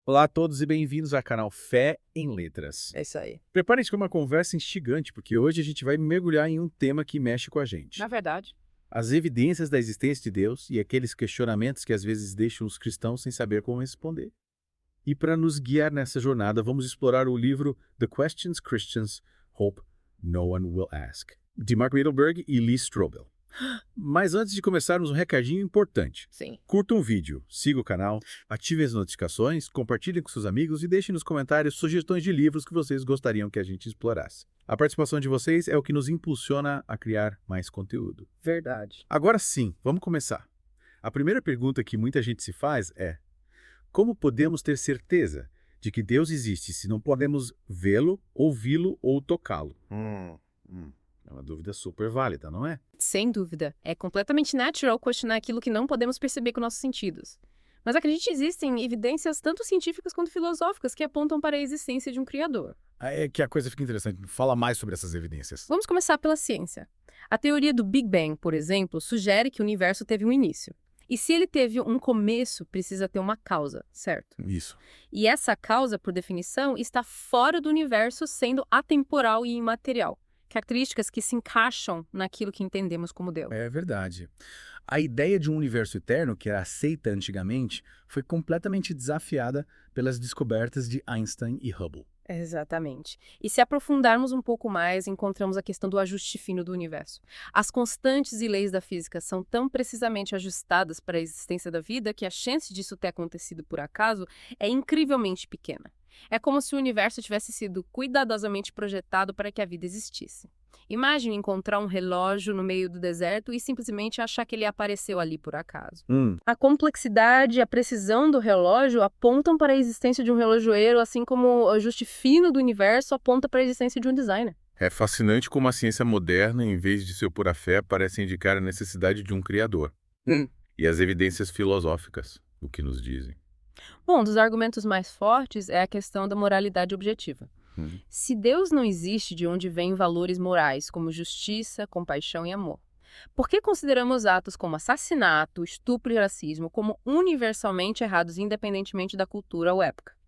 Olá a todos e bem-vindos ao canal Fé em Letras. É isso aí. Preparem-se para uma conversa instigante, porque hoje a gente vai mergulhar em um tema que mexe com a gente. Na verdade, As evidências da existência de Deus e aqueles questionamentos que às vezes deixam os cristãos sem saber como responder. E para nos guiar nessa jornada, vamos explorar o livro The Questions Christians Hope No One Will Ask, de Mark Mittelberg e Lee Strobel. Mas antes de começarmos, um recadinho importante. sim. Curta um vídeo, siga o canal, ative as notificações, compartilhe com seus amigos e deixe nos comentários sugestões de livros que vocês gostariam que a gente explorasse. A participação de vocês é o que nos impulsiona a criar mais conteúdo. Verdade. Agora sim, vamos começar. A primeira pergunta que muita gente se faz é: como podemos ter certeza de que Deus existe se não podemos vê-lo, ouvi-lo ou tocá-lo? É uma dúvida super válida, não é? Sem dúvida. É completamente natural questionar aquilo que não podemos perceber com nossos sentidos. Mas acredite, existem evidências tanto científicas quanto filosóficas que apontam para a existência de um Criador. É que a coisa fica interessante. Fala mais sobre essas evidências. Vamos começar pela ciência. A teoria do Big Bang, por exemplo, sugere que o universo teve um início. E se ele teve um começo, precisa ter uma causa, certo? Isso. E essa causa, por definição, está fora do universo, sendo atemporal e imaterial. Características que se encaixam naquilo que entendemos como Deus. É verdade. A ideia de um universo eterno, que era aceita antigamente, foi completamente desafiada pelas descobertas de Einstein e Hubble. Exatamente. E se aprofundarmos um pouco mais, encontramos a questão do ajuste fino do universo. As constantes e leis da física são tão precisamente ajustadas para a existência da vida que a chance disso ter acontecido por acaso é incrivelmente pequena. É como se o universo tivesse sido cuidadosamente projetado para que a vida existisse. Imagine encontrar um relógio no meio do deserto e simplesmente achar que ele apareceu ali por acaso. A complexidade e a precisão do relógio apontam para a existência de um relojoeiro, assim como o ajuste fino do universo aponta para a existência de um designer. É fascinante como a ciência moderna, em vez de se opor à fé, parece indicar a necessidade de um criador. E as evidências filosóficas, o que nos dizem. Bom, um dos argumentos mais fortes é a questão da moralidade objetiva. Hum. Se Deus não existe, de onde vêm valores morais como justiça, compaixão e amor? Por que consideramos atos como assassinato, estupro e racismo como universalmente errados, independentemente da cultura ou época?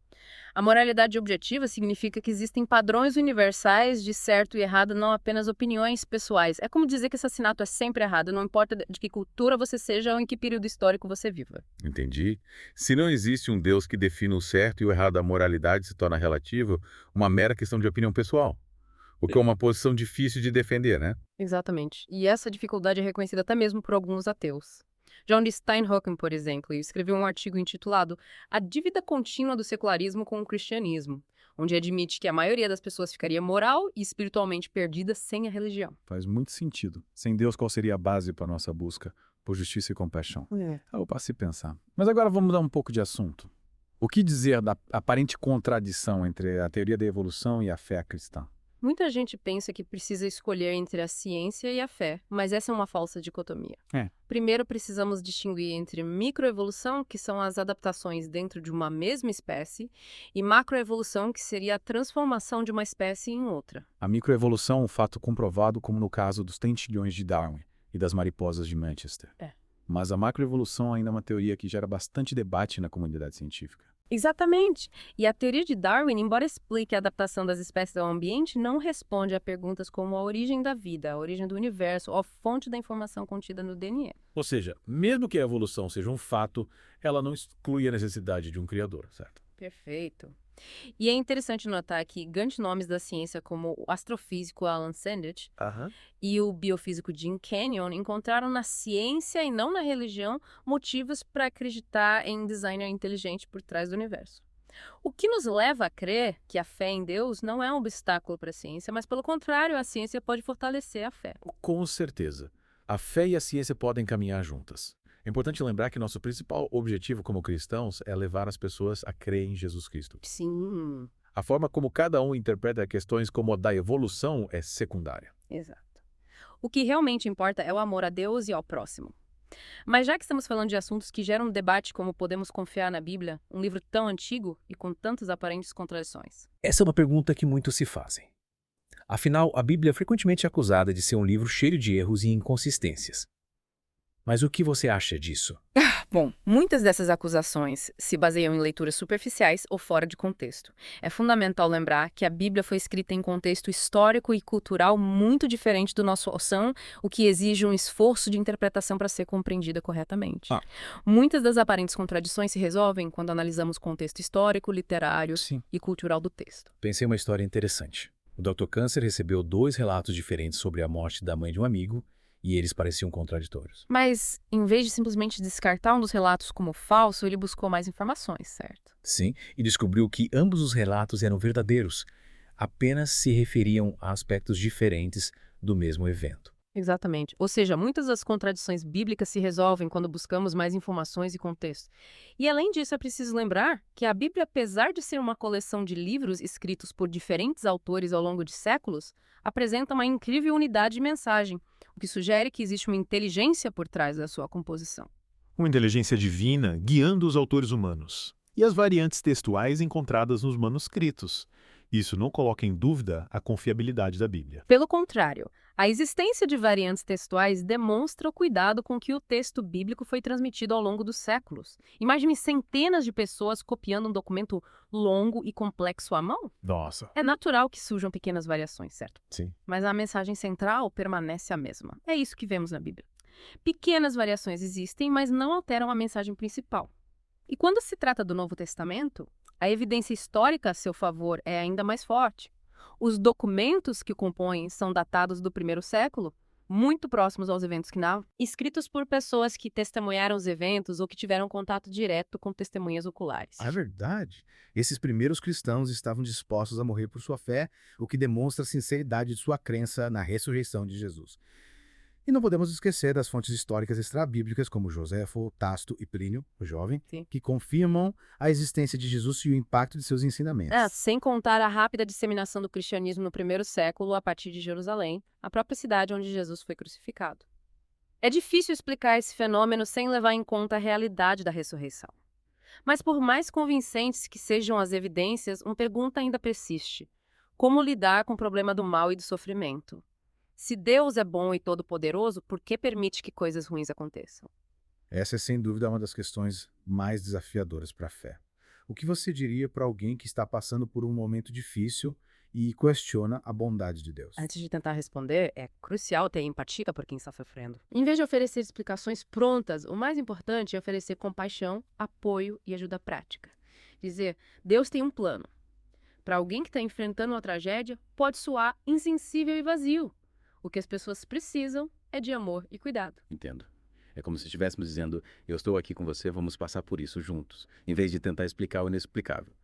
A moralidade objetiva significa que existem padrões universais de certo e errado, não apenas opiniões pessoais. É como dizer que assassinato é sempre errado, não importa de que cultura você seja ou em que período histórico você viva. Entendi. Se não existe um Deus que defina o certo e o errado, a moralidade se torna relativa uma mera questão de opinião pessoal. O que é uma posição difícil de defender, né? Exatamente. E essa dificuldade é reconhecida até mesmo por alguns ateus. John D. Steinhocken, por exemplo, escreveu um artigo intitulado A Dívida Contínua do Secularismo com o Cristianismo, onde admite que a maioria das pessoas ficaria moral e espiritualmente perdida sem a religião. Faz muito sentido. Sem Deus, qual seria a base para a nossa busca por justiça e compaixão? Eu passo a pensar. Mas agora vamos mudar um pouco de assunto. O que dizer da aparente contradição entre a teoria da evolução e a fé cristã? Muita gente pensa que precisa escolher entre a ciência e a fé, mas essa é uma falsa dicotomia. Primeiro, precisamos distinguir entre microevolução, que são as adaptações dentro de uma mesma espécie, e macroevolução, que seria a transformação de uma espécie em outra. A microevolução é um fato comprovado, como no caso dos tentilhões de Darwin e das mariposas de Manchester. Mas a macroevolução ainda é uma teoria que gera bastante debate na comunidade científica. Exatamente. E a teoria de Darwin, embora explique a adaptação das espécies ao ambiente, não responde a perguntas como a origem da vida, a origem do universo ou a fonte da informação contida no DNA. Ou seja, mesmo que a evolução seja um fato, ela não exclui a necessidade de um criador, certo? Perfeito. E é interessante notar que grandes nomes da ciência, como o astrofísico Alan Sandage e o biofísico Jim Canyon, encontraram na ciência e não na religião motivos para acreditar em designer inteligente por trás do universo. O que nos leva a crer que a fé em Deus não é um obstáculo para a ciência, mas, pelo contrário, a ciência pode fortalecer a fé. Com certeza. A fé e a ciência podem caminhar juntas. É importante lembrar que nosso principal objetivo como cristãos é levar as pessoas a crer em Jesus Cristo. Sim. A forma como cada um interpreta questões como a da evolução é secundária. Exato. O que realmente importa é o amor a Deus e ao próximo. Mas já que estamos falando de assuntos que geram debate como podemos confiar na Bíblia, um livro tão antigo e com tantas aparentes contradições? Essa é uma pergunta que muitos se fazem. Afinal, a Bíblia é frequentemente acusada de ser um livro cheio de erros e inconsistências. Mas o que você acha disso? Bom, muitas dessas acusações se baseiam em leituras superficiais ou fora de contexto. É fundamental lembrar que a Bíblia foi escrita em contexto histórico e cultural muito diferente do nosso oção, o que exige um esforço de interpretação para ser compreendida corretamente. Ah. Muitas das aparentes contradições se resolvem quando analisamos o contexto histórico, literário Sim. e cultural do texto. Pensei uma história interessante. O Dr. Câncer recebeu 2 relatos diferentes sobre a morte da mãe de um amigo e eles pareciam contraditórios. Mas, em vez de simplesmente descartar um dos relatos como falso, ele buscou mais informações, certo? Sim, e descobriu que ambos os relatos eram verdadeiros, apenas se referiam a aspectos diferentes do mesmo evento. Exatamente. Ou seja, muitas das contradições bíblicas se resolvem quando buscamos mais informações e contexto. E além disso, é preciso lembrar que a Bíblia, apesar de ser uma coleção de livros escritos por diferentes autores ao longo de séculos, apresenta uma incrível unidade de mensagem, o que sugere que existe uma inteligência por trás da sua composição. Uma inteligência divina guiando os autores humanos e as variantes textuais encontradas nos manuscritos. Isso não coloca em dúvida a confiabilidade da Bíblia. Pelo contrário, a existência de variantes textuais demonstra o cuidado com que o texto bíblico foi transmitido ao longo dos séculos. Imagine centenas de pessoas copiando um documento longo e complexo à mão. Nossa. É natural que surjam pequenas variações, certo? Sim. Mas a mensagem central permanece a mesma. É isso que vemos na Bíblia. Pequenas variações existem, mas não alteram a mensagem principal. E quando se trata do Novo Testamento, a evidência histórica a seu favor é ainda mais forte. Os documentos que o compõem são datados do 1º século, muito próximos aos eventos que narram, escritos por pessoas que testemunharam os eventos ou que tiveram contato direto com testemunhas oculares. É verdade. Esses primeiros cristãos estavam dispostos a morrer por sua fé, o que demonstra a sinceridade de sua crença na ressurreição de Jesus. E não podemos esquecer das fontes históricas extrabíblicas como Joséfo, Tácito e Plínio, o jovem, Sim. que confirmam a existência de Jesus e o impacto de seus ensinamentos. Sem contar a rápida disseminação do cristianismo no 1º século a partir de Jerusalém, a própria cidade onde Jesus foi crucificado. É difícil explicar esse fenômeno sem levar em conta a realidade da ressurreição. Mas por mais convincentes que sejam as evidências, uma pergunta ainda persiste. Como lidar com o problema do mal e do sofrimento? Se Deus é bom e todo-poderoso, por que permite que coisas ruins aconteçam? Essa é sem dúvida uma das questões mais desafiadoras para a fé. O que você diria para alguém que está passando por um momento difícil e questiona a bondade de Deus? Antes de tentar responder, é crucial ter empatia por quem está sofrendo. Em vez de oferecer explicações prontas, o mais importante é oferecer compaixão, apoio e ajuda prática. Dizer, Deus tem um plano. Para alguém que está enfrentando uma tragédia, pode soar insensível e vazio. O que as pessoas precisam é de amor e cuidado. Entendo. É como se estivéssemos dizendo, eu estou aqui com você, vamos passar por isso juntos, em vez de tentar explicar o inexplicável.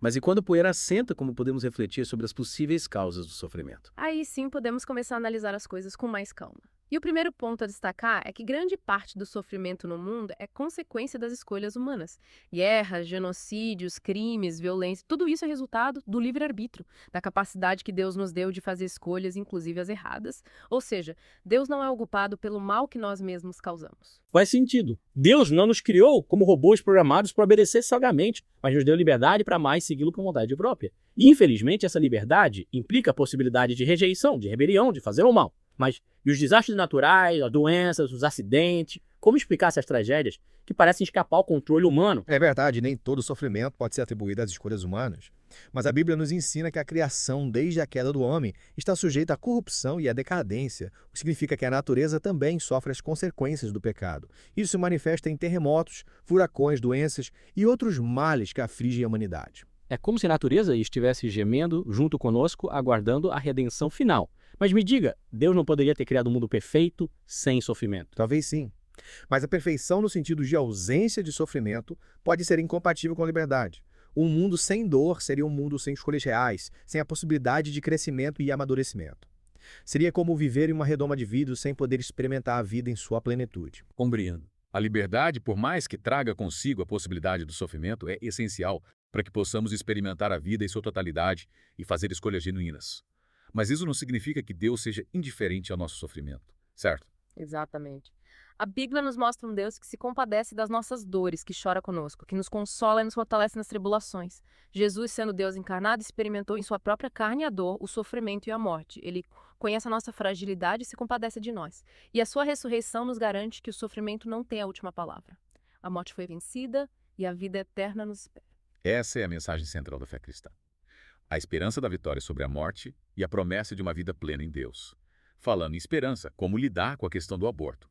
Mas e quando a poeira assenta, como podemos refletir sobre as possíveis causas do sofrimento? Aí sim podemos começar a analisar as coisas com mais calma. E o primeiro ponto a destacar é que grande parte do sofrimento no mundo é consequência das escolhas humanas. Guerras, genocídios, crimes, violência, tudo isso é resultado do livre-arbítrio, da capacidade que Deus nos deu de fazer escolhas, inclusive as erradas. Ou seja, Deus não é o culpado pelo mal que nós mesmos causamos. Faz sentido. Deus não nos criou como robôs programados para obedecer cegamente, mas nos deu liberdade para amar e segui-lo por vontade própria. E, infelizmente, essa liberdade implica a possibilidade de rejeição, de rebelião, de fazer o mal. Mas e os desastres naturais, as doenças, os acidentes? Como explicar essas tragédias que parecem escapar ao controle humano? É verdade, nem todo sofrimento pode ser atribuído às escolhas humanas. Mas a Bíblia nos ensina que a criação, desde a queda do homem, está sujeita à corrupção e à decadência, o que significa que a natureza também sofre as consequências do pecado. Isso se manifesta em terremotos, furacões, doenças e outros males que afligem a humanidade. É como se a natureza estivesse gemendo junto conosco, aguardando a redenção final. Mas me diga, Deus não poderia ter criado um mundo perfeito sem sofrimento? Talvez sim. Mas a perfeição no sentido de ausência de sofrimento pode ser incompatível com a liberdade. Um mundo sem dor seria um mundo sem escolhas reais, sem a possibilidade de crescimento e amadurecimento. Seria como viver em uma redoma de vidro sem poder experimentar a vida em sua plenitude. Compreendo. A liberdade, por mais que traga consigo a possibilidade do sofrimento, é essencial para que possamos experimentar a vida em sua totalidade e fazer escolhas genuínas. Mas isso não significa que Deus seja indiferente ao nosso sofrimento, certo? Exatamente. A Bíblia nos mostra um Deus que se compadece das nossas dores, que chora conosco, que nos consola e nos fortalece nas tribulações. Jesus, sendo Deus encarnado, experimentou em sua própria carne a dor, o sofrimento e a morte. Ele conhece a nossa fragilidade e se compadece de nós. E a sua ressurreição nos garante que o sofrimento não tem a última palavra. A morte foi vencida e a vida eterna nos espera. Essa é a mensagem central da fé cristã. A esperança da vitória sobre a morte e a promessa de uma vida plena em Deus. Falando em esperança, como lidar com a questão do aborto?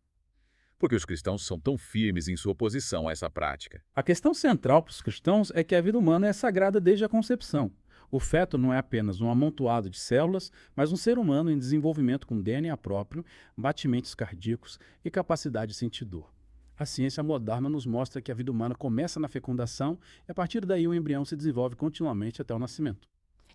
Porque os cristãos são tão firmes em sua oposição a essa prática. A questão central para os cristãos é que a vida humana é sagrada desde a concepção. O feto não é apenas um amontoado de células, mas um ser humano em desenvolvimento com DNA próprio, batimentos cardíacos e capacidade de sentir dor. A ciência moderna nos mostra que a vida humana começa na fecundação e a partir daí o embrião se desenvolve continuamente até o nascimento.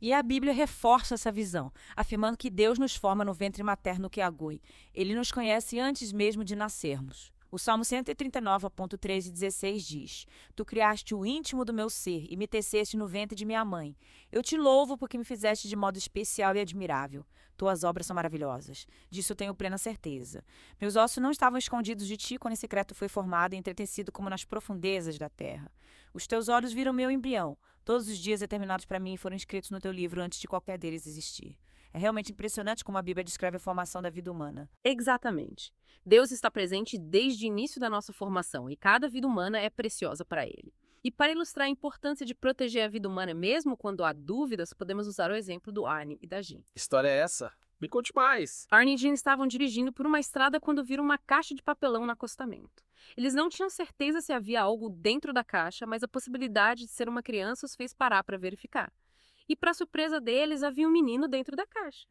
E a Bíblia reforça essa visão, afirmando que Deus nos forma no ventre materno que agui. Ele nos conhece antes mesmo de nascermos. O Salmo 139.13 e 16 diz: Tu criaste o íntimo do meu ser e me teceste no ventre de minha mãe. Eu te louvo porque me fizeste de modo especial e admirável. Tuas obras são maravilhosas. Disso eu tenho plena certeza. Meus ossos não estavam escondidos de ti quando em secreto foi formado e entretecido como nas profundezas da terra. Os teus olhos viram meu embrião. Todos os dias determinados para mim foram escritos no teu livro antes de qualquer deles existir. É realmente impressionante como a Bíblia descreve a formação da vida humana. Exatamente. Deus está presente desde o início da nossa formação e cada vida humana é preciosa para Ele. E para ilustrar a importância de proteger a vida humana mesmo quando há dúvidas, podemos usar o exemplo do Arnie e da Jean. Que história é essa? Me conte mais. Arnie e Jean estavam dirigindo por uma estrada quando viram uma caixa de papelão no acostamento. Eles não tinham certeza se havia algo dentro da caixa, mas a possibilidade de ser uma criança os fez parar para verificar. E, para surpresa deles, havia um menino dentro da caixa.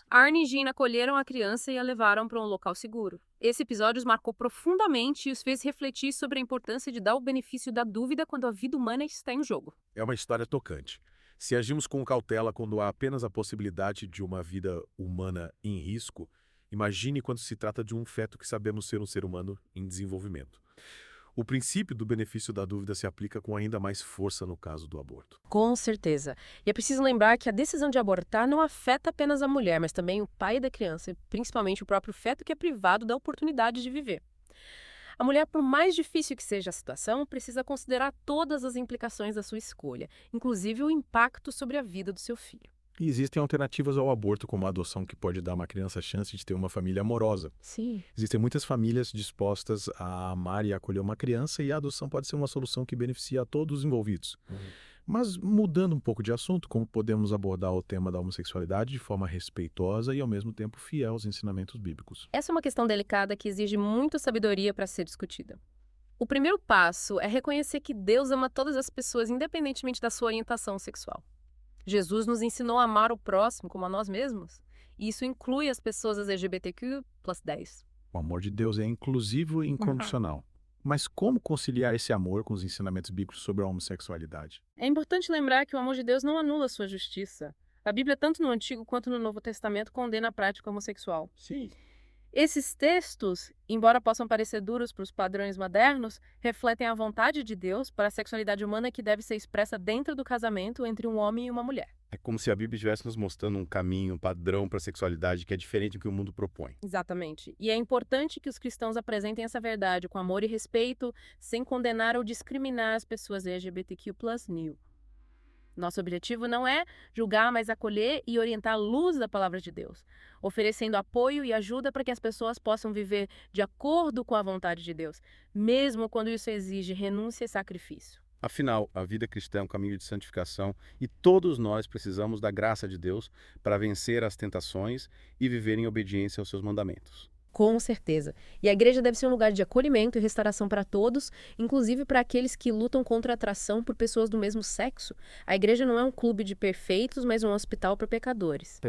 Arnie e Jean acolheram a criança e a levaram para um local seguro. Esse episódio os marcou profundamente e os fez refletir sobre a importância de dar o benefício da dúvida quando a vida humana está em jogo. É uma história tocante. Se agimos com cautela quando há apenas a possibilidade de uma vida humana em risco, imagine quando se trata de um feto que sabemos ser um ser humano em desenvolvimento. O princípio do benefício da dúvida se aplica com ainda mais força no caso do aborto. Com certeza. E é preciso lembrar que a decisão de abortar não afeta apenas a mulher, mas também o pai da criança, e principalmente o próprio feto que é privado da oportunidade de viver. A mulher, por mais difícil que seja a situação, precisa considerar todas as implicações da sua escolha, inclusive o impacto sobre a vida do seu filho. E existem alternativas ao aborto, como a adoção, que pode dar a uma criança a chance de ter uma família amorosa. Sim. Existem muitas famílias dispostas a amar e acolher uma criança, e a adoção pode ser uma solução que beneficia a todos os envolvidos. Mas, mudando um pouco de assunto, como podemos abordar o tema da homossexualidade de forma respeitosa e, ao mesmo tempo, fiel aos ensinamentos bíblicos? Essa é uma questão delicada que exige muita sabedoria para ser discutida. O primeiro passo é reconhecer que Deus ama todas as pessoas, independentemente da sua orientação sexual. Jesus nos ensinou a amar o próximo como a nós mesmos, e isso inclui as pessoas LGBTQ+10. O amor de Deus é inclusivo e incondicional. Mas como conciliar esse amor com os ensinamentos bíblicos sobre a homossexualidade? É importante lembrar que o amor de Deus não anula a sua justiça. A Bíblia, tanto no Antigo quanto no Novo Testamento, condena a prática homossexual. Sim. Esses textos, embora possam parecer duros para os padrões modernos, refletem a vontade de Deus para a sexualidade humana que deve ser expressa dentro do casamento entre um homem e uma mulher. É como se a Bíblia estivesse nos mostrando um caminho, um padrão para a sexualidade que é diferente do que o mundo propõe. Exatamente. E é importante que os cristãos apresentem essa verdade com amor e respeito, sem condenar ou discriminar as pessoas LGBTQ+new. Nosso objetivo não é julgar, mas acolher e orientar a luz da palavra de Deus, oferecendo apoio e ajuda para que as pessoas possam viver de acordo com a vontade de Deus, mesmo quando isso exige renúncia e sacrifício. Afinal, a vida cristã é um caminho de santificação e todos nós precisamos da graça de Deus para vencer as tentações e viver em obediência aos seus mandamentos. Com certeza. E a igreja deve ser um lugar de acolhimento e restauração para todos, inclusive para aqueles que lutam contra a atração por pessoas do mesmo sexo. A igreja não é um clube de perfeitos, mas um hospital para pecadores.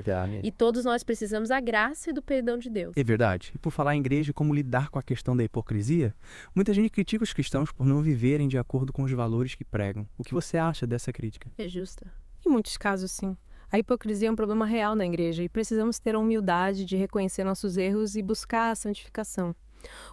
E todos nós precisamos da graça e do perdão de Deus. É verdade. E por falar em igreja e como lidar com a questão da hipocrisia, muita gente critica os cristãos por não viverem de acordo com os valores que pregam. O que você acha dessa crítica? É justa. Em muitos casos, sim. A hipocrisia é um problema real na igreja e precisamos ter a humildade de reconhecer nossos erros e buscar a santificação.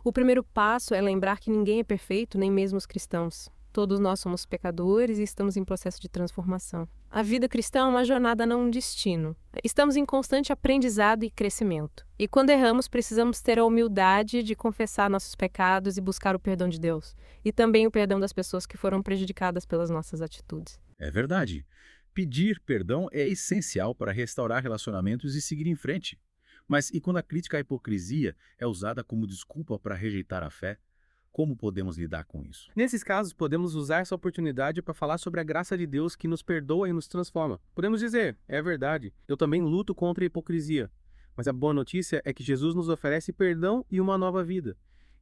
O primeiro passo é lembrar que ninguém é perfeito, nem mesmo os cristãos. Todos nós somos pecadores e estamos em processo de transformação. A vida cristã é uma jornada, não um destino. Estamos em constante aprendizado e crescimento. E quando erramos, precisamos ter a humildade de confessar nossos pecados e buscar o perdão de Deus. E também o perdão das pessoas que foram prejudicadas pelas nossas atitudes. É verdade. Pedir perdão é essencial para restaurar relacionamentos e seguir em frente. Mas e quando a crítica à hipocrisia é usada como desculpa para rejeitar a fé? Como podemos lidar com isso? Nesses casos, podemos usar essa oportunidade para falar sobre a graça de Deus que nos perdoa e nos transforma. Podemos dizer, é verdade, eu também luto contra a hipocrisia. Mas a boa notícia é que Jesus nos oferece perdão e uma nova vida.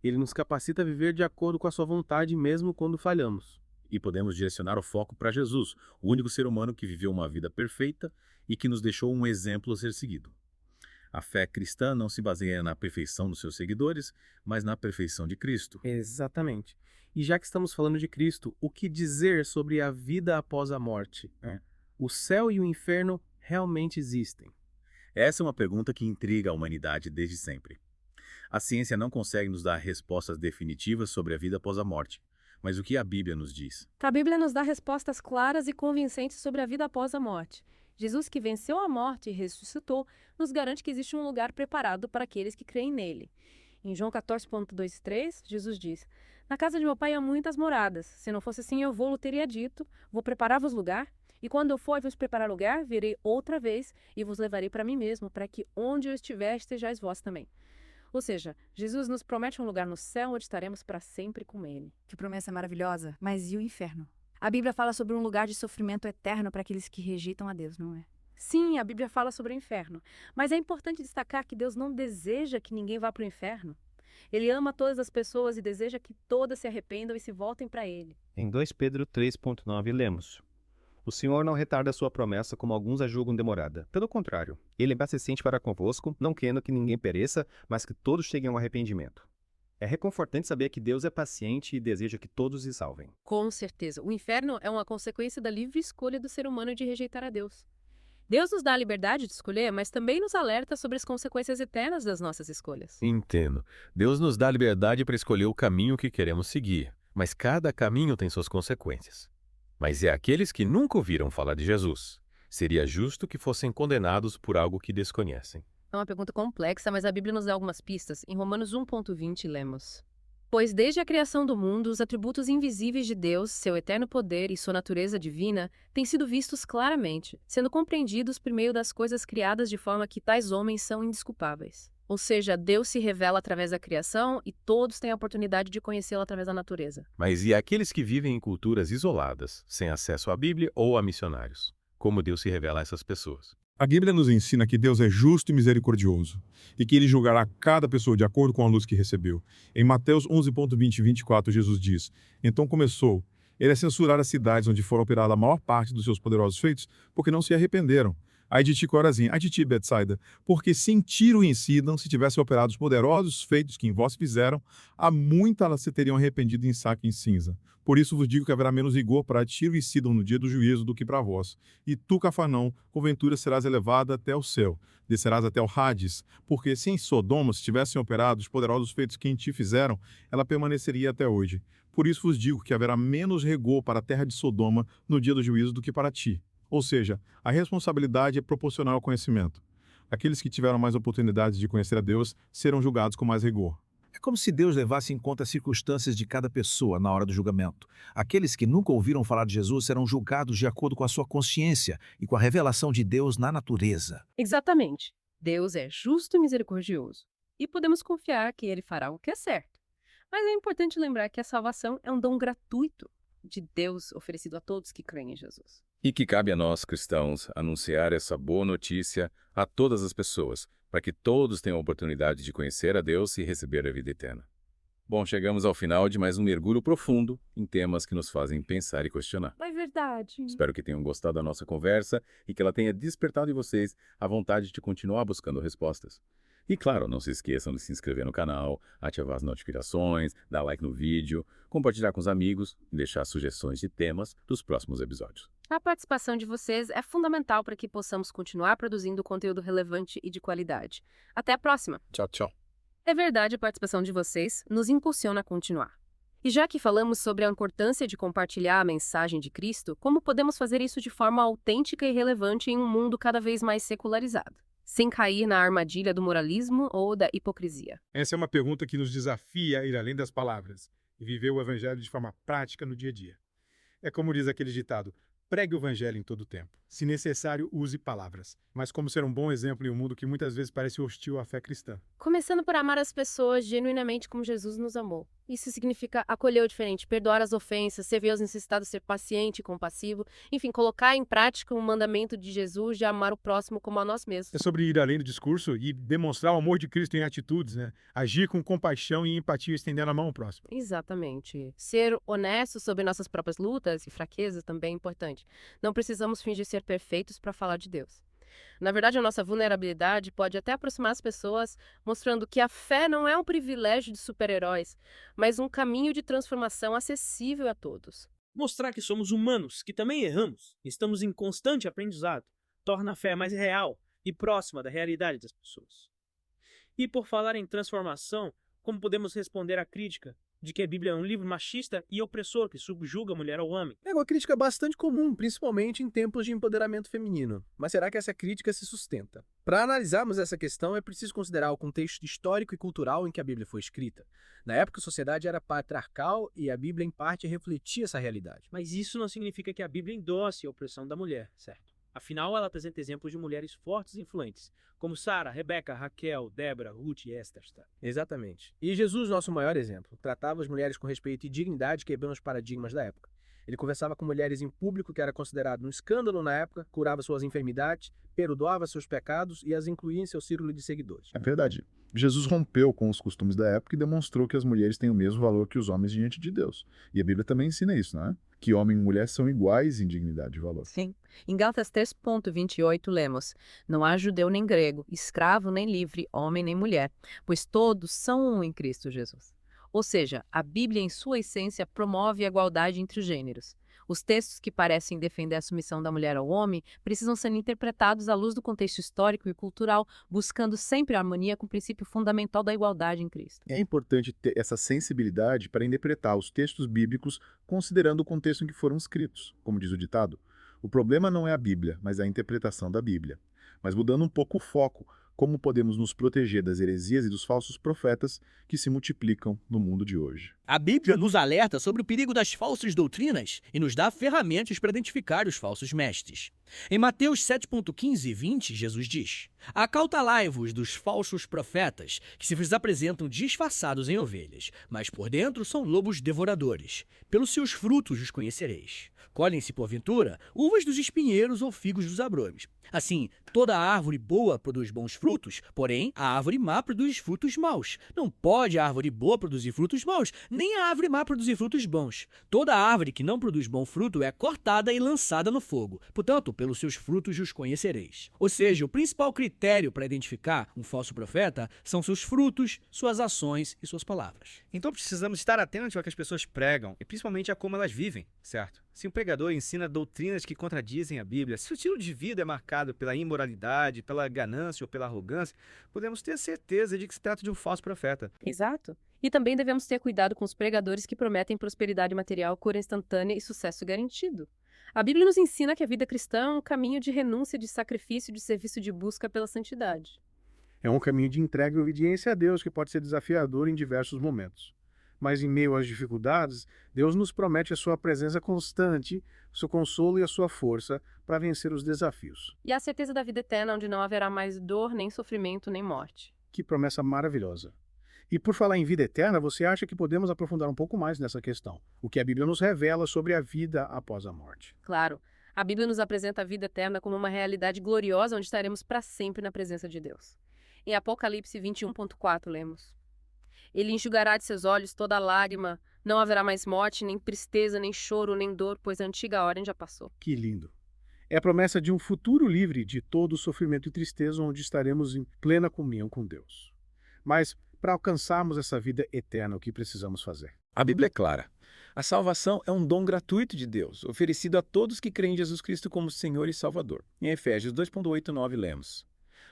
Ele nos capacita a viver de acordo com a sua vontade mesmo quando falhamos. E podemos direcionar o foco para Jesus, o único ser humano que viveu uma vida perfeita e que nos deixou um exemplo a ser seguido. A fé cristã não se baseia na perfeição dos seus seguidores, mas na perfeição de Cristo. Exatamente. E já que estamos falando de Cristo, o que dizer sobre a vida após a morte? O céu e o inferno realmente existem? Essa é uma pergunta que intriga a humanidade desde sempre. A ciência não consegue nos dar respostas definitivas sobre a vida após a morte. Mas o que a Bíblia nos diz? A Bíblia nos dá respostas claras e convincentes sobre a vida após a morte. Jesus, que venceu a morte e ressuscitou, nos garante que existe um lugar preparado para aqueles que creem nele. Em João 14,23, Jesus diz: Na casa de meu pai há muitas moradas. Se não fosse assim, eu vou-lhe teria dito: Vou preparar-vos lugar. E quando eu for e vos preparar lugar, virei outra vez e vos levarei para mim mesmo, para que onde eu estiver, estejais vós também. Ou seja, Jesus nos promete um lugar no céu onde estaremos para sempre com ele. Que promessa maravilhosa. Mas e o inferno? A Bíblia fala sobre um lugar de sofrimento eterno para aqueles que rejeitam a Deus, não é? Sim, a Bíblia fala sobre o inferno. Mas é importante destacar que Deus não deseja que ninguém vá para o inferno. Ele ama todas as pessoas e deseja que todas se arrependam e se voltem para ele. Em 2 Pedro 3,9 lemos: O Senhor não retarda a sua promessa como alguns a julgam demorada. Pelo contrário, ele é paciente para convosco, não querendo que ninguém pereça, mas que todos cheguem ao arrependimento. É reconfortante saber que Deus é paciente e deseja que todos se salvem. Com certeza. O inferno é uma consequência da livre escolha do ser humano de rejeitar a Deus. Deus nos dá a liberdade de escolher, mas também nos alerta sobre as consequências eternas das nossas escolhas. Entendo. Deus nos dá a liberdade para escolher o caminho que queremos seguir, mas cada caminho tem suas consequências. Mas é aqueles que nunca ouviram falar de Jesus. Seria justo que fossem condenados por algo que desconhecem. É uma pergunta complexa, mas a Bíblia nos dá algumas pistas. Em Romanos 1,20 lemos: Pois desde a criação do mundo, os atributos invisíveis de Deus, seu eterno poder e sua natureza divina, têm sido vistos claramente, sendo compreendidos por meio das coisas criadas de forma que tais homens são indesculpáveis. Ou seja, Deus se revela através da criação e todos têm a oportunidade de conhecê-lo através da natureza. Mas e aqueles que vivem em culturas isoladas, sem acesso à Bíblia ou a missionários? Como Deus se revela a essas pessoas? A Bíblia nos ensina que Deus é justo e misericordioso, e que ele julgará cada pessoa de acordo com a luz que recebeu. Em Mateus 11,20 e 24, Jesus diz: Então começou ele a censurar as cidades onde foram operada a maior parte dos seus poderosos feitos, porque não se arrependeram. Ai de ti, Corazim, ai de ti, Betsaida, porque se em Tiro e em Sidom se tivessem operado os poderosos feitos que em vós fizeram, há muito elas se teriam arrependido em saco e em cinza. Por isso vos digo que haverá menos rigor para Tiro e Sidom no dia do juízo do que para vós. E tu, Cafarnaum, porventura serás elevada até o céu, descerás até o Hades, porque se em Sodoma se tivessem operado os poderosos feitos que em ti fizeram, ela permaneceria até hoje. Por isso vos digo que haverá menos rigor para a terra de Sodoma no dia do juízo do que para ti. Ou seja, a responsabilidade é proporcional ao conhecimento. Aqueles que tiveram mais oportunidades de conhecer a Deus serão julgados com mais rigor. É como se Deus levasse em conta as circunstâncias de cada pessoa na hora do julgamento. Aqueles que nunca ouviram falar de Jesus serão julgados de acordo com a sua consciência e com a revelação de Deus na natureza. Exatamente. Deus é justo e misericordioso. E podemos confiar que ele fará o que é certo. Mas é importante lembrar que a salvação é um dom gratuito de Deus oferecido a todos que creem em Jesus. E que cabe a nós, cristãos, anunciar essa boa notícia a todas as pessoas, para que todos tenham a oportunidade de conhecer a Deus e receber a vida eterna. Bom, chegamos ao final de mais um mergulho profundo em temas que nos fazem pensar e questionar. É verdade. Espero que tenham gostado da nossa conversa e que ela tenha despertado em vocês a vontade de continuar buscando respostas. E claro, não se esqueçam de se inscrever no canal, ativar as notificações, dar like no vídeo, compartilhar com os amigos e deixar sugestões de temas dos próximos episódios. A participação de vocês é fundamental para que possamos continuar produzindo conteúdo relevante e de qualidade. Até a próxima! Tchau, tchau! É verdade, a participação de vocês nos impulsiona a continuar. E já que falamos sobre a importância de compartilhar a mensagem de Cristo, como podemos fazer isso de forma autêntica e relevante em um mundo cada vez mais secularizado, sem cair na armadilha do moralismo ou da hipocrisia? Essa é uma pergunta que nos desafia a ir além das palavras e viver o evangelho de forma prática no dia a dia. É como diz aquele ditado: pregue o evangelho em todo o tempo. Se necessário, use palavras. Mas como ser um bom exemplo em um mundo que muitas vezes parece hostil à fé cristã? Começando por amar as pessoas genuinamente como Jesus nos amou. Isso significa acolher o diferente, perdoar as ofensas, servir aos necessitados, ser paciente e compassivo. Enfim, colocar em prática o mandamento de Jesus de amar o próximo como a nós mesmos. É sobre ir além do discurso e demonstrar o amor de Cristo em atitudes, né? Agir com compaixão e empatia, estendendo a mão ao próximo. Exatamente. Ser honesto sobre nossas próprias lutas e fraquezas também é importante. Não precisamos fingir ser perfeitos para falar de Deus. Na verdade, a nossa vulnerabilidade pode até aproximar as pessoas, mostrando que a fé não é um privilégio de super-heróis, mas um caminho de transformação acessível a todos. Mostrar que somos humanos, que também erramos, e estamos em constante aprendizado, torna a fé mais real e próxima da realidade das pessoas. E por falar em transformação, como podemos responder à crítica de que a Bíblia é um livro machista e opressor que subjuga a mulher ao homem? É uma crítica bastante comum, principalmente em tempos de empoderamento feminino. Mas será que essa crítica se sustenta? Para analisarmos essa questão, é preciso considerar o contexto histórico e cultural em que a Bíblia foi escrita. Na época, a sociedade era patriarcal e a Bíblia, em parte, refletia essa realidade. Mas isso não significa que a Bíblia endosse a opressão da mulher, certo? Afinal, ela apresenta exemplos de mulheres fortes e influentes, como Sara, Rebeca, Raquel, Débora, Ruth e Esther. Exatamente. E Jesus, nosso maior exemplo, tratava as mulheres com respeito e dignidade, quebrando os paradigmas da época. Ele conversava com mulheres em público, que era considerado um escândalo na época, curava suas enfermidades, perdoava seus pecados e as incluía em seu círculo de seguidores. É verdade. Jesus rompeu com os costumes da época e demonstrou que as mulheres têm o mesmo valor que os homens diante de Deus. E a Bíblia também ensina isso, não é? Que homem e mulher são iguais em dignidade e valor. Sim. Em Gálatas 3:28 lemos: não há judeu nem grego, escravo nem livre, homem nem mulher, pois todos são um em Cristo Jesus. Ou seja, a Bíblia em sua essência promove a igualdade entre os gêneros. Os textos que parecem defender a submissão da mulher ao homem precisam ser interpretados à luz do contexto histórico e cultural, buscando sempre a harmonia com o princípio fundamental da igualdade em Cristo. É importante ter essa sensibilidade para interpretar os textos bíblicos considerando o contexto em que foram escritos. Como diz o ditado, o problema não é a Bíblia, mas a interpretação da Bíblia. Mas mudando um pouco o foco, como podemos nos proteger das heresias e dos falsos profetas que se multiplicam no mundo de hoje. A Bíblia nos alerta sobre o perigo das falsas doutrinas e nos dá ferramentas para identificar os falsos mestres. Em Mateus 7:15 e 20, Jesus diz: acautelai-vos dos falsos profetas, que se vos apresentam disfarçados em ovelhas, mas por dentro são lobos devoradores. Pelos seus frutos os conhecereis. Colhem-se, porventura, uvas dos espinheiros ou figos dos abrolhos. Assim, toda árvore boa produz bons frutos, porém a árvore má produz frutos maus. Não pode a árvore boa produzir frutos maus, nem a árvore má produzir frutos bons. Toda árvore que não produz bom fruto é cortada e lançada no fogo. Portanto, pelos seus frutos os conhecereis. Ou seja, o principal critério para identificar um falso profeta são seus frutos, suas ações e suas palavras. Então precisamos estar atentos ao que as pessoas pregam e principalmente a como elas vivem, certo? Se um pregador ensina doutrinas que contradizem a Bíblia, se o estilo de vida é marcado pela imoralidade, pela ganância ou pela arrogância, podemos ter certeza de que se trata de um falso profeta. Exato. E também devemos ter cuidado com os pregadores que prometem prosperidade material, cura instantânea e sucesso garantido. A Bíblia nos ensina que a vida cristã é um caminho de renúncia, de sacrifício, de serviço, de busca pela santidade. É um caminho de entrega e obediência a Deus que pode ser desafiador em diversos momentos. Mas em meio às dificuldades, Deus nos promete a sua presença constante, o seu consolo e a sua força para vencer os desafios. E a certeza da vida eterna, onde não haverá mais dor, nem sofrimento, nem morte. Que promessa maravilhosa. E por falar em vida eterna, você acha que podemos aprofundar um pouco mais nessa questão? O que a Bíblia nos revela sobre a vida após a morte? Claro. A Bíblia nos apresenta a vida eterna como uma realidade gloriosa onde estaremos para sempre na presença de Deus. Em Apocalipse 21:4 lemos: ele enxugará de seus olhos toda lágrima, não haverá mais morte, nem tristeza, nem choro, nem dor, pois a antiga ordem já passou. Que lindo! É a promessa de um futuro livre de todo sofrimento e tristeza, onde estaremos em plena comunhão com Deus. Mas, para alcançarmos essa vida eterna, o que precisamos fazer? A Bíblia é clara. A salvação é um dom gratuito de Deus, oferecido a todos que creem em Jesus Cristo como Senhor e Salvador. Em Efésios 2:8 e 9 lemos: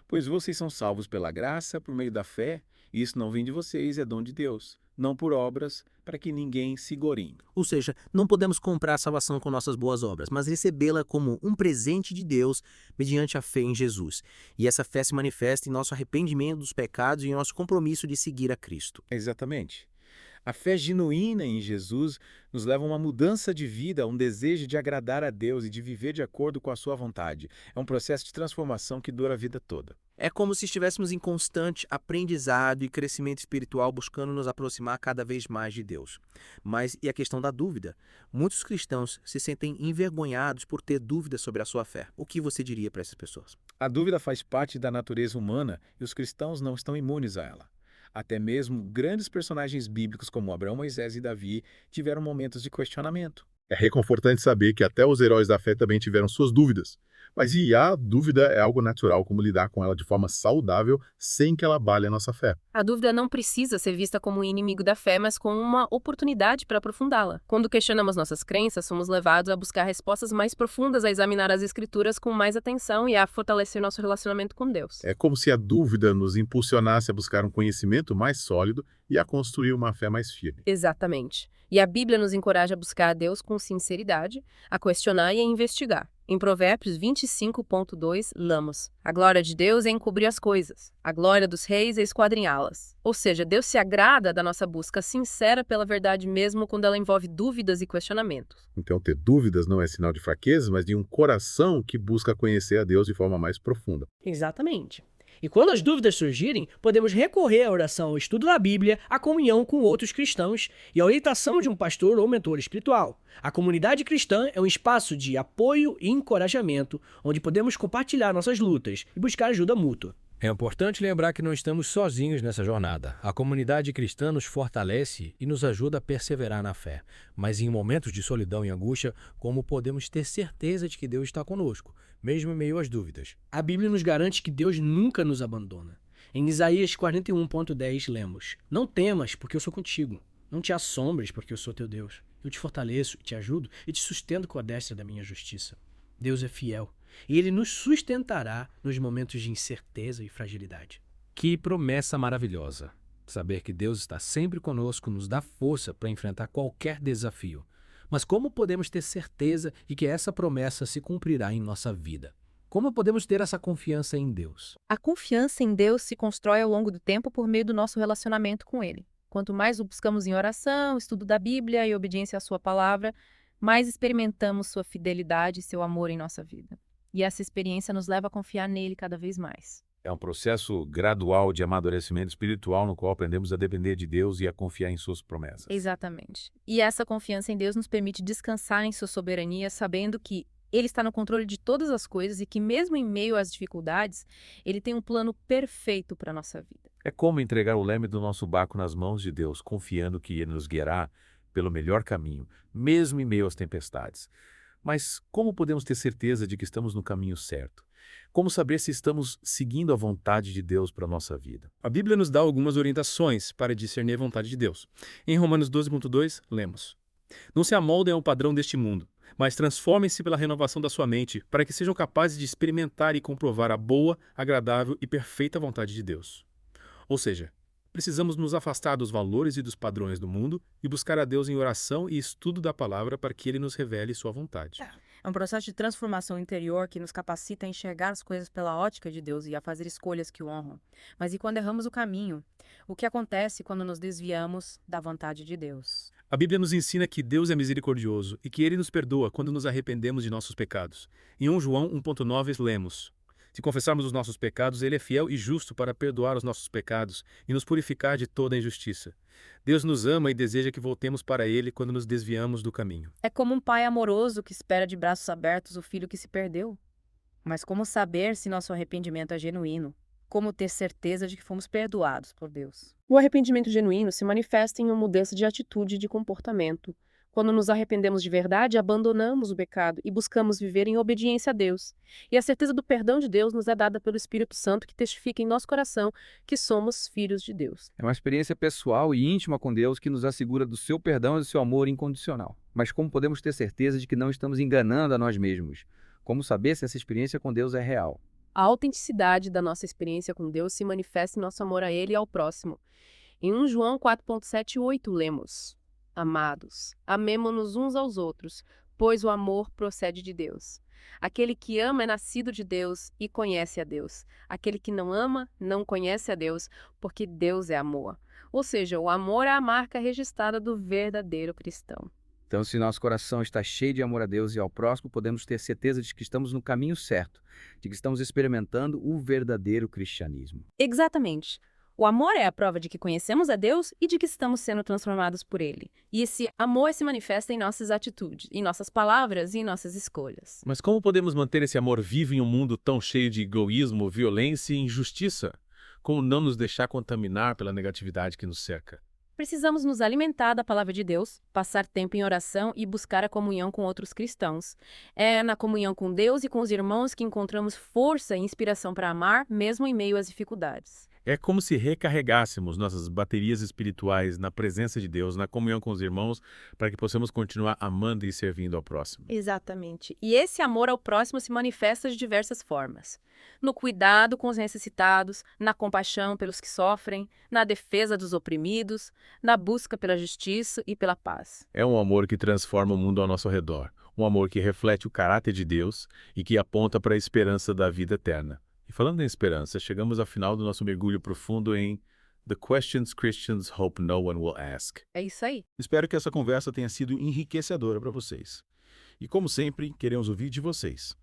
Pois vocês são salvos pela graça, por meio da fé, e isso não vem de vocês, é dom de Deus, não por obras, para que ninguém se glorie. Ou seja, não podemos comprar a salvação com nossas boas obras, mas recebê-la como um presente de Deus mediante a fé em Jesus. E essa fé se manifesta em nosso arrependimento dos pecados e em nosso compromisso de seguir a Cristo. Exatamente. A fé genuína em Jesus nos leva a uma mudança de vida, a um desejo de agradar a Deus e de viver de acordo com a sua vontade. É um processo de transformação que dura a vida toda. É como se estivéssemos em constante aprendizado e crescimento espiritual, buscando nos aproximar cada vez mais de Deus. Mas e a questão da dúvida? Muitos cristãos se sentem envergonhados por ter dúvidas sobre a sua fé. O que você diria para essas pessoas? A dúvida faz parte da natureza humana e os cristãos não estão imunes a ela. Até mesmo grandes personagens bíblicos como Abraão, Moisés e Davi tiveram momentos de questionamento. É reconfortante saber que até os heróis da fé também tiveram suas dúvidas. Mas a dúvida é algo natural, como lidar com ela de forma saudável, sem que ela abale a nossa fé. A dúvida não precisa ser vista como um inimigo da fé, mas como uma oportunidade para aprofundá-la. Quando questionamos nossas crenças, somos levados a buscar respostas mais profundas, a examinar as Escrituras com mais atenção e a fortalecer nosso relacionamento com Deus. É como se a dúvida nos impulsionasse a buscar um conhecimento mais sólido e a construir uma fé mais firme. Exatamente. E a Bíblia nos encoraja a buscar a Deus com sinceridade, a questionar e a investigar. Em Provérbios 25.2, lamos: a glória de Deus é encobrir as coisas, a glória dos reis é esquadrinhá-las. Ou seja, Deus se agrada da nossa busca sincera pela verdade mesmo quando ela envolve dúvidas e questionamentos. Então, ter dúvidas não é sinal de fraqueza, mas de um coração que busca conhecer a Deus de forma mais profunda. Exatamente. E quando as dúvidas surgirem, podemos recorrer à oração, ao estudo da Bíblia, à comunhão com outros cristãos e à orientação de um pastor ou mentor espiritual. A comunidade cristã é um espaço de apoio e encorajamento, onde podemos compartilhar nossas lutas e buscar ajuda mútua. É importante lembrar que não estamos sozinhos nessa jornada. A comunidade cristã nos fortalece e nos ajuda a perseverar na fé. Mas em momentos de solidão e angústia, como podemos ter certeza de que Deus está conosco, mesmo em meio às dúvidas? A Bíblia nos garante que Deus nunca nos abandona. Em Isaías 41.10 lemos: não temas, porque eu sou contigo. Não te assombres, porque eu sou teu Deus. Eu te fortaleço, te ajudo e te sustento com a destra da minha justiça. Deus é fiel. E Ele nos sustentará nos momentos de incerteza e fragilidade. Que promessa maravilhosa! Saber que Deus está sempre conosco nos dá força para enfrentar qualquer desafio. Mas como podemos ter certeza de que essa promessa se cumprirá em nossa vida? Como podemos ter essa confiança em Deus? A confiança em Deus se constrói ao longo do tempo por meio do nosso relacionamento com Ele. Quanto mais o buscamos em oração, estudo da Bíblia e obediência à sua palavra, mais experimentamos sua fidelidade e seu amor em nossa vida. E essa experiência nos leva a confiar nele cada vez mais. É um processo gradual de amadurecimento espiritual no qual aprendemos a depender de Deus e a confiar em suas promessas. Exatamente. E essa confiança em Deus nos permite descansar em sua soberania, sabendo que Ele está no controle de todas as coisas e que mesmo em meio às dificuldades, Ele tem um plano perfeito para a nossa vida. É como entregar o leme do nosso barco nas mãos de Deus, confiando que Ele nos guiará pelo melhor caminho, mesmo em meio às tempestades. Mas como podemos ter certeza de que estamos no caminho certo? Como saber se estamos seguindo a vontade de Deus para a nossa vida? A Bíblia nos dá algumas orientações para discernir a vontade de Deus. Em Romanos 12.2, lemos: não se amoldem ao padrão deste mundo, mas transformem-se pela renovação da sua mente, para que sejam capazes de experimentar e comprovar a boa, agradável e perfeita vontade de Deus. Ou seja, precisamos nos afastar dos valores e dos padrões do mundo e buscar a Deus em oração e estudo da palavra para que Ele nos revele sua vontade. É um processo de transformação interior que nos capacita a enxergar as coisas pela ótica de Deus e a fazer escolhas que o honram. Mas e quando erramos o caminho? O que acontece quando nos desviamos da vontade de Deus? A Bíblia nos ensina que Deus é misericordioso e que Ele nos perdoa quando nos arrependemos de nossos pecados. Em 1 João 1.9 lemos: se confessarmos os nossos pecados, Ele é fiel e justo para perdoar os nossos pecados e nos purificar de toda a injustiça. Deus nos ama e deseja que voltemos para Ele quando nos desviamos do caminho. É como um pai amoroso que espera de braços abertos o filho que se perdeu. Mas como saber se nosso arrependimento é genuíno? Como ter certeza de que fomos perdoados por Deus? O arrependimento genuíno se manifesta em uma mudança de atitude e de comportamento. Quando nos arrependemos de verdade, abandonamos o pecado e buscamos viver em obediência a Deus. E a certeza do perdão de Deus nos é dada pelo Espírito Santo, que testifica em nosso coração que somos filhos de Deus. É uma experiência pessoal e íntima com Deus que nos assegura do seu perdão e do seu amor incondicional. Mas como podemos ter certeza de que não estamos enganando a nós mesmos? Como saber se essa experiência com Deus é real? A autenticidade da nossa experiência com Deus se manifesta em nosso amor a Ele e ao próximo. Em 1 João 4,7-8 lemos: Amados, amemo-nos uns aos outros, pois o amor procede de Deus. Aquele que ama é nascido de Deus e conhece a Deus. Aquele que não ama não conhece a Deus, porque Deus é amor. Ou seja, o amor é a marca registrada do verdadeiro cristão. Então, se nosso coração está cheio de amor a Deus e ao próximo, podemos ter certeza de que estamos no caminho certo, de que estamos experimentando o verdadeiro cristianismo. Exatamente. O amor é a prova de que conhecemos a Deus e de que estamos sendo transformados por Ele. E esse amor se manifesta em nossas atitudes, em nossas palavras e em nossas escolhas. Mas como podemos manter esse amor vivo em um mundo tão cheio de egoísmo, violência e injustiça? Como não nos deixar contaminar pela negatividade que nos cerca? Precisamos nos alimentar da palavra de Deus, passar tempo em oração e buscar a comunhão com outros cristãos. É na comunhão com Deus e com os irmãos que encontramos força e inspiração para amar, mesmo em meio às dificuldades. É como se recarregássemos nossas baterias espirituais na presença de Deus, na comunhão com os irmãos, para que possamos continuar amando e servindo ao próximo. Exatamente. E esse amor ao próximo se manifesta de diversas formas. No cuidado com os necessitados, na compaixão pelos que sofrem, na defesa dos oprimidos, na busca pela justiça e pela paz. É um amor que transforma o mundo ao nosso redor, um amor que reflete o caráter de Deus e que aponta para a esperança da vida eterna. E falando em esperança, chegamos ao final do nosso mergulho profundo em The Questions Christians Hope No One Will Ask. É isso aí. Espero que essa conversa tenha sido enriquecedora para vocês. E como sempre, queremos ouvir de vocês.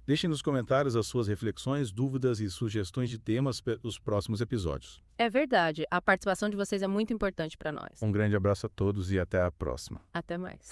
Deixem nos comentários as suas reflexões, dúvidas e sugestões de temas para os próximos episódios. É verdade. A participação de vocês é muito importante para nós. Um grande abraço a todos e até a próxima. Até mais.